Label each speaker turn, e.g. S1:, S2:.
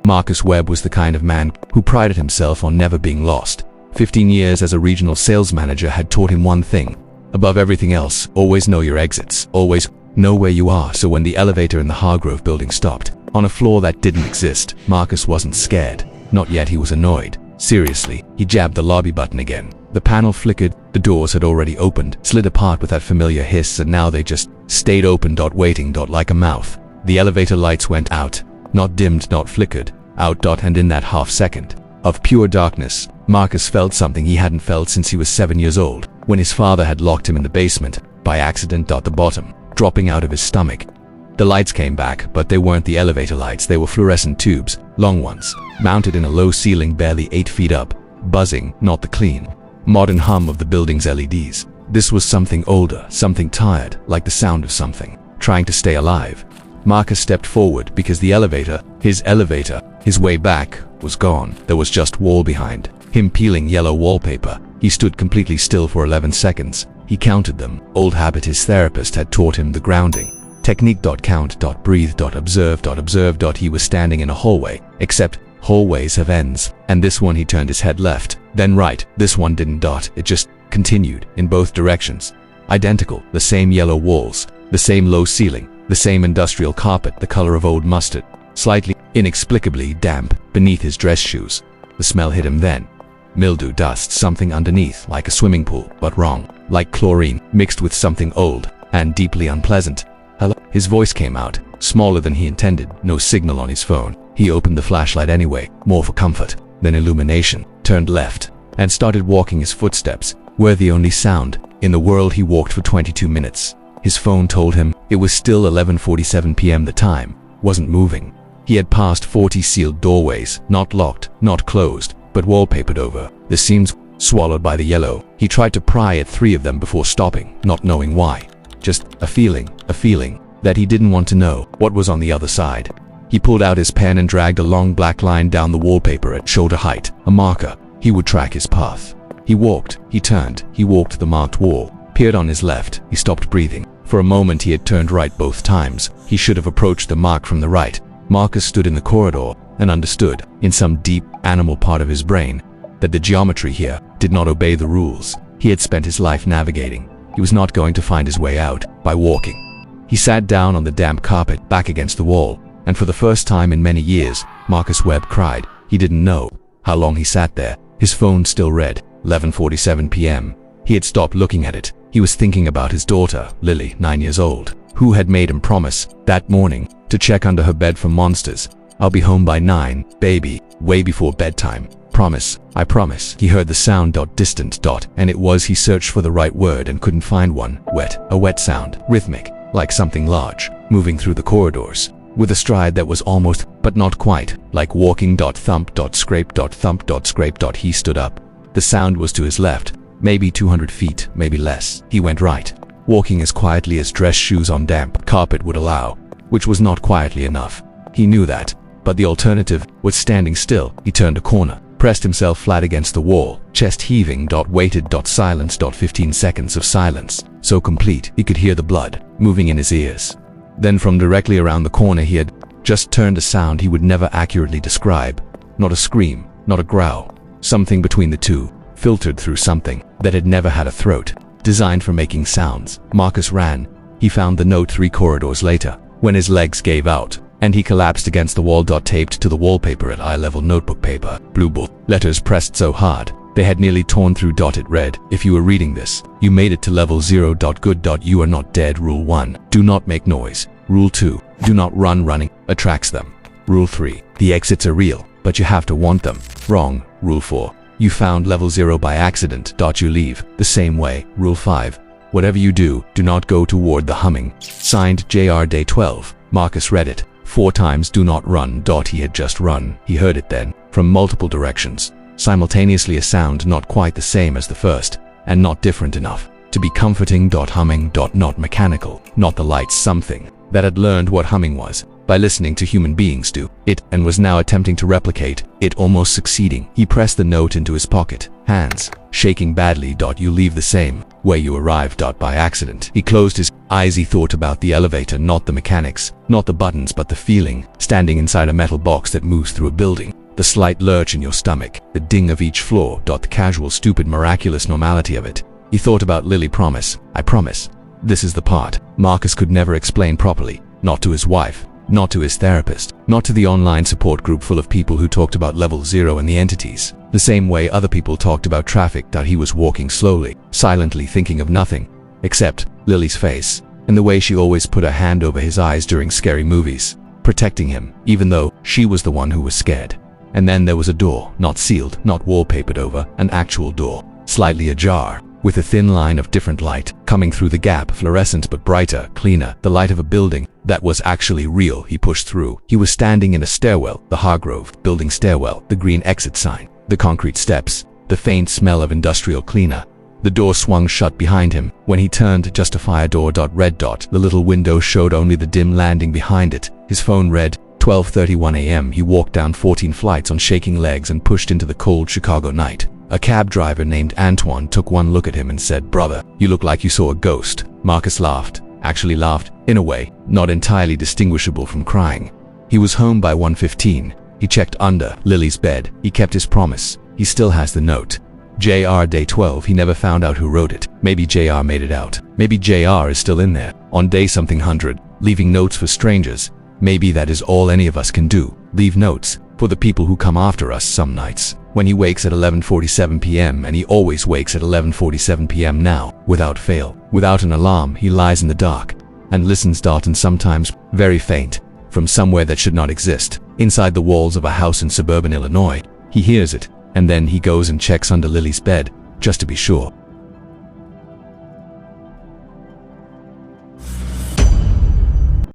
S1: Marcus Webb was the kind of man who prided himself on never being lost. 15 years as a regional sales manager had taught him one thing. Above everything else, always know your exits, always know where you are. So when the elevator in the Hargrove building stopped, on a floor that didn't exist, Marcus wasn't scared. Not yet. He was annoyed. Seriously, he jabbed the lobby button again. The panel flickered, the doors had already opened, slid apart with that familiar hiss, and now they just stayed open, waiting, like a mouth. The elevator lights went out. Not dimmed, not flickered, out, and in that half second of pure darkness, Marcus felt something he hadn't felt since he was 7 years old, when his father had locked him in the basement, by accident. The bottom dropping out of his stomach. The lights came back, but they weren't the elevator lights. They were fluorescent tubes, long ones, mounted in a low ceiling barely 8 feet up, buzzing, not the clean, modern hum of the building's LEDs. This was something older, something tired, like the sound of something trying to stay alive. Marcus stepped forward because the elevator, his way back, was gone. There was just wall behind him, peeling yellow wallpaper. He stood completely still for 11 seconds. He counted them. Old habit. His therapist had taught him the grounding technique. Count, breathe, observe. He was standing in a hallway, except hallways have ends, and this one. He turned his head left, then right. This one didn't. It just continued in both directions. Identical, the same yellow walls, the same low ceiling, the same industrial carpet, the color of old mustard, slightly, inexplicably damp beneath his dress shoes. The smell hit him then. Mildew, dust, something underneath, like a swimming pool, but wrong, like chlorine mixed with something old and deeply unpleasant. Hello? His voice came out, smaller than he intended. No signal on his phone. He opened the flashlight anyway, more for comfort than illumination, turned left, and started walking. His footsteps were the only sound in the world. He walked for 22 minutes. His phone told him it was still 11:47 p.m. The time wasn't moving. He had passed 40 sealed doorways, not locked, not closed, but wallpapered over. The seams swallowed by the yellow. He tried to pry at 3 of them before stopping, not knowing why. Just a feeling that he didn't want to know what was on the other side. He pulled out his pen and dragged a long black line down the wallpaper at shoulder height, a marker. He would track his path. He walked, he turned, he walked the marked wall, peered on his left. He stopped breathing. For a moment he had turned right both times. He should have approached the mark from the right. Marcus stood in the corridor and understood, in some deep, animal part of his brain, that the geometry here did not obey the rules. He had spent his life navigating. He was not going to find his way out by walking. He sat down on the damp carpet, back against the wall, and for the first time in many years, Marcus Webb cried. He didn't know how long he sat there. His phone still read 11:47 p.m. He had stopped looking at it. He was thinking about his daughter, Lily, 9 years old, who had made him promise that morning to check under her bed for monsters. "I'll be home by 9, baby, way before bedtime. Promise, I promise." He heard the sound, distant, and it was. He searched for the right word and couldn't find one. Wet, a wet sound, rhythmic, like something large, moving through the corridors, with a stride that was almost, but not quite, like walking. Thump, scrape, thump, scrape. He stood up. The sound was to his left, maybe 200 feet, maybe less. He went right, walking as quietly as dress shoes on damp carpet would allow, which was not quietly enough. He knew that, but the alternative was standing still. He turned a corner, pressed himself flat against the wall, chest heaving. Waited. Silence. 15 seconds of silence, so complete he could hear the blood moving in his ears. Then from directly around the corner he had just turned a sound he would never accurately describe. Not a scream, not a growl. Something between the two, filtered through something that had never had a throat, designed for making sounds. Marcus ran. He found the note 3 corridors later, when his legs gave out, and he collapsed against the wall. Taped to the wallpaper at eye-level notebook paper, blue bold letters pressed so hard they had nearly torn through. It read, "If you are reading this, you made it to level 0. Good. You are not dead. Rule 1, do not make noise. Rule 2, do not run. Running attracts them. Rule 3, the exits are real, but you have to want them. Wrong. Rule 4, you found level 0 by accident. You leave the same way. Rule 5, whatever you do, do not go toward the humming. Signed, JR Day 12. Marcus read it 4 times. Do not run. He had just run. He heard it then, from multiple directions, simultaneously, a sound not quite the same as the first, and not different enough to be comforting. Humming. Not mechanical, not the lights. Something that had learned what humming was by listening to human beings do it, and was now attempting to replicate it, almost succeeding. He pressed the note into his pocket, hands shaking badly. You leave the same way you arrived. By accident. He closed his eyes. He thought about the elevator, not the mechanics, not the buttons, but the feeling, standing inside a metal box that moves through a building. The slight lurch in your stomach, the ding of each floor, the casual, stupid, miraculous normality of it. He thought about Lily. Promise, I promise. This is the part Marcus could never explain properly, not to his wife, not to his therapist, not to the online support group full of people who talked about level 0 and the entities, the same way other people talked about traffic. That he was walking slowly, silently, thinking of nothing except Lily's face, and the way she always put her hand over his eyes during scary movies, protecting him, even though she was the one who was scared. And then there was a door, not sealed, not wallpapered over, an actual door, slightly ajar, with a thin line of different light coming through the gap, fluorescent but brighter, cleaner, the light of a building that was actually real. He pushed through. He was standing in a stairwell, the Hargrove building stairwell, the green exit sign, the concrete steps, the faint smell of industrial cleaner. The door swung shut behind him. When he turned, just a fire door. Red dot. The little window showed only the dim landing behind it. His phone read 12:31 a.m. He walked down 14 flights on shaking legs and pushed into the cold Chicago night. A cab driver named Antoine took one look at him and said, "Brother, you look like you saw a ghost." Marcus laughed, actually laughed, in a way, not entirely distinguishable from crying. He was home by 1:15. He checked under Lily's bed. He kept his promise. He still has the note. JR Day 12. He never found out who wrote it. Maybe JR made it out. Maybe JR is still in there, on day something 100, leaving notes for strangers. Maybe that is all any of us can do, leave notes for the people who come after us some nights. When he wakes at 11:47 p.m., and he always wakes at 11:47 p.m. now, without fail, without an alarm, he lies in the dark and listens. And sometimes, very faint, from somewhere that should not exist, inside the walls of a house in suburban Illinois, he hears it, and then he goes and checks under Lily's bed, just to be sure.